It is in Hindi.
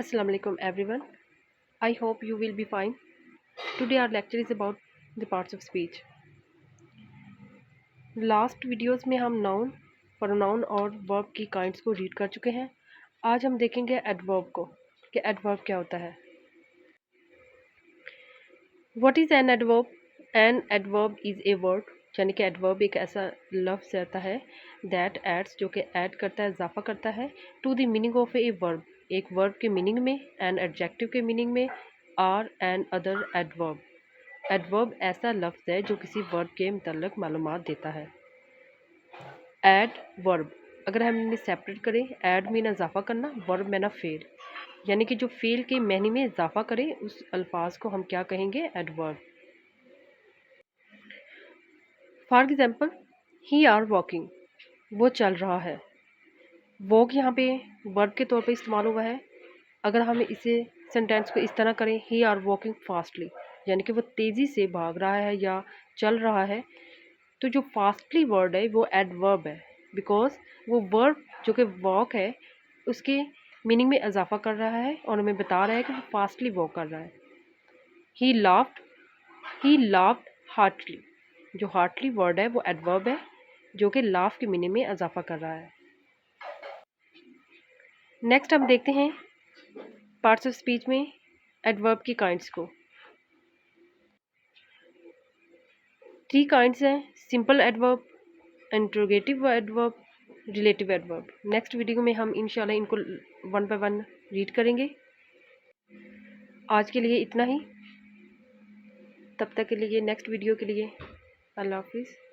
Assalamu alaikum everyone. I hope you will be fine. Today our lecture is about the parts of speech. Last videos में हम नाउन, प्रोनाउन और वर्ब की काइंड्स को रीड कर चुके हैं. आज हम देखेंगे एडवर्ब को कि एडवर्ब क्या होता है. What is an adverb? An adverb is a word, यानी कि एडवर्ब एक ऐसा लफ्ज़ रहता है दैट एड्स, जो कि ऐड करता है, इजाफा करता है to the meaning of a verb, एक वर्ब के मीनिंग में, एन एडजेक्टिव के मीनिंग में, or an other adverb. Adverb ऐसा लफ्ज़ है जो किसी वर्ब के मुतल्लिक़ मालूमात देता है. एड वर्ब, अगर हम इन्हें सेपरेट करें, एड में ना इजाफा करना, वर्ब में ना फेल, यानी कि जो फेल के मैनी में इजाफा करे उस अल्फाज को हम क्या कहेंगे? Adverb. For example, he are walking, वो चल रहा है. वॉक यहाँ पे वर्ब के तौर पे इस्तेमाल हुआ है. अगर हम इसे सेंटेंस को इस तरह करें, ही आर वॉकिंग फास्टली, यानी कि वो तेज़ी से भाग रहा है या चल रहा है, तो जो फास्टली वर्ड है वो एडवर्ब है, बिकॉज वो वर्ब जो कि वॉक है उसके मीनिंग में इजाफा कर रहा है और हमें बता रहा है कि वो फास्टली वॉक कर रहा है. He laughed, he laughed heartily, जो हार्टली वर्ड है वो एडवर्ब है जो कि लाफ के मीनिंग में इजाफा कर रहा है. नेक्स्ट हम देखते हैं पार्ट्स ऑफ स्पीच में एडवर्ब की काइंड्स को. 3 काइंड्स हैं: simple adverb, interrogative adverb, relative adverb. Next video में हम इंशाल्लाह इनको वन बाय वन रीड करेंगे. आज के लिए इतना ही. तब तक के लिए, नेक्स्ट वीडियो के लिए अल्लाह हाफिज़.